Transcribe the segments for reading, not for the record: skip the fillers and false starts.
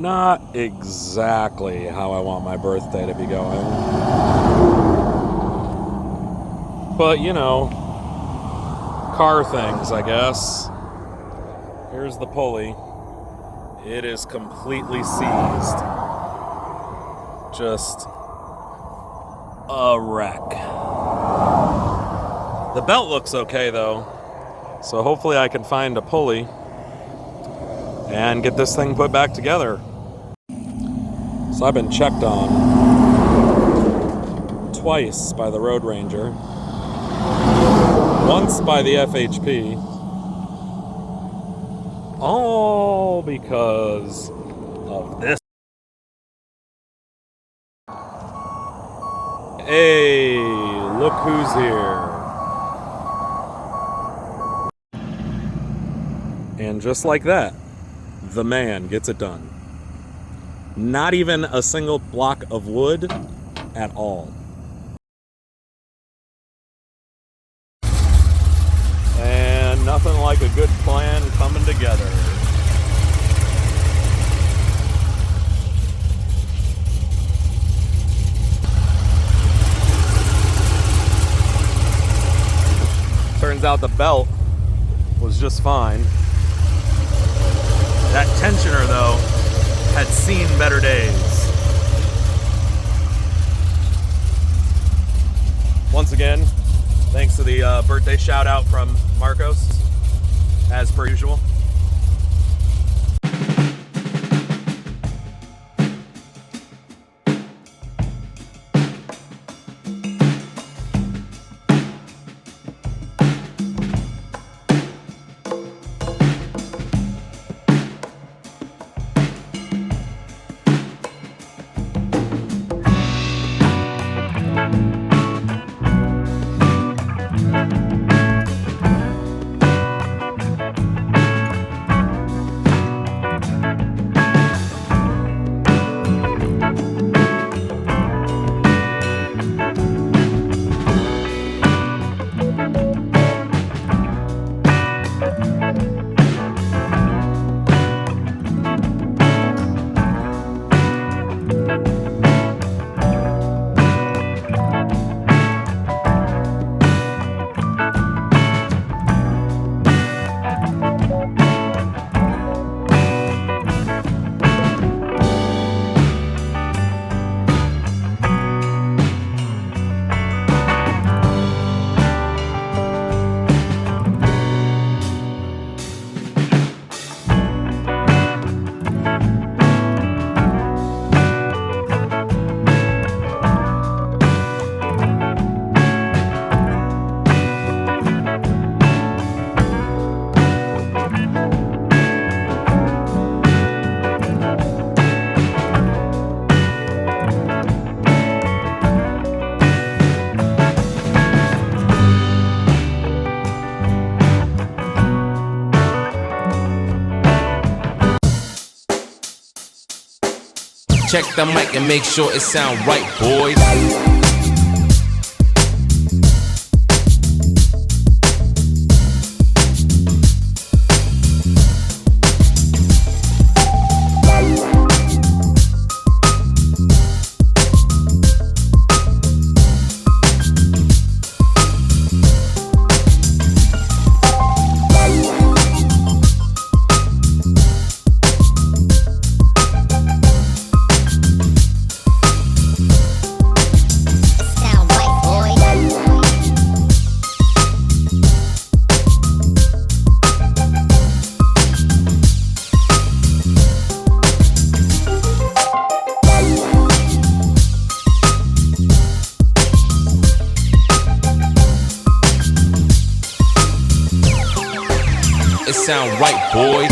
Not exactly how I want my birthday to be going. But, you know, car things, I guess. Here's the pulley. It is completely seized. Just a wreck. The belt looks okay, though. So hopefully I can find a pulley and get this thing put back together. So I've been checked on twice by the Road Ranger, once by the FHP, all because of this. Hey, look who's here. And just like that, the man gets it done. Not even a single block of wood at all. And nothing like a good plan coming together. Turns out the belt was just fine. That tensioner, though, had seen better days. Once again, thanks to the birthday shout out from Marcos, as per usual. Check the mic and make sure it sound right, boys. It sound right, boys.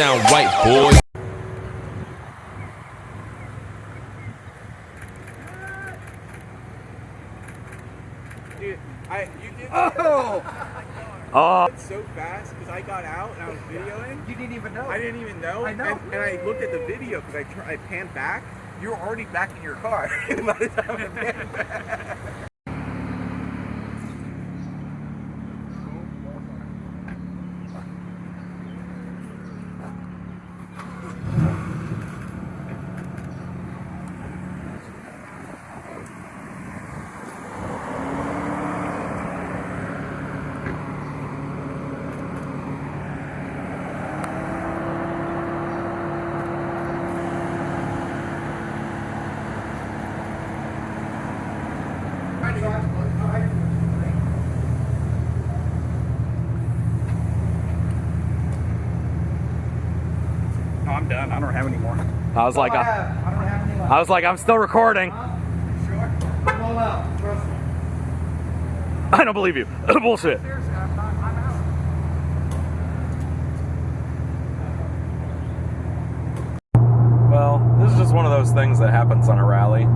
sound right, boys. Dude, you did Oh, so fast because I got out and I was videoing. You didn't even know. I didn't even know. I know. And I looked at the video because I panned back. You were already back in your car by the time I panned back. No, I'm done. I don't have any more. I was like, I don't have any left. I was like, I'm still recording. Sure. I'm all out. Trust me. I don't believe you. Bullshit. Seriously, I'm out. Well, this is just one of those things that happens on a rally.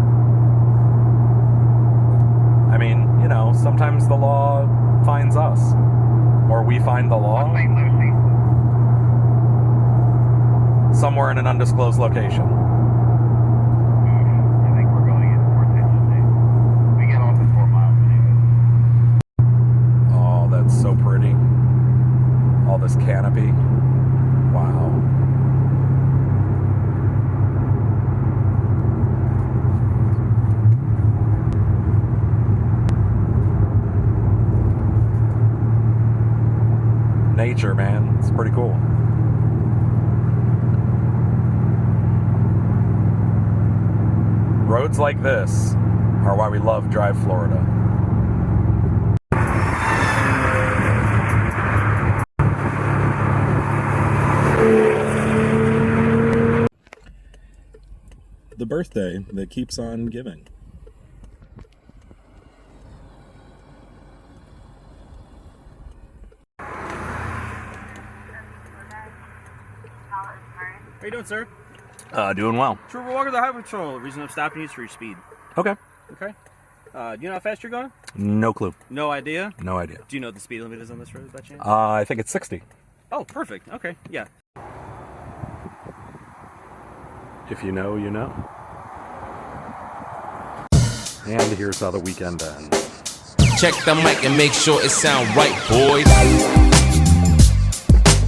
I mean, you know, sometimes the law finds us, or we find the law somewhere in an undisclosed location. I think we're going to get more attention today. We get off in 4 miles anyway. Oh, that's so pretty. All this canopy. Wow. Nature, man. It's pretty cool. Roads like this are why we love Drive Florida. The birthday that keeps on giving. How you doing, sir? Doing well. Trooper Walker, the Highway Patrol. The reason I'm stopping you is for your speed. Okay. Okay. Do you know how fast you're going? No clue. No idea? No idea. Do you know what the speed limit is on this road by chance? I think it's 60. Oh, perfect. Okay, yeah. If you know, you know. And here's how the weekend ends. Check the mic and make sure it sound right, boys.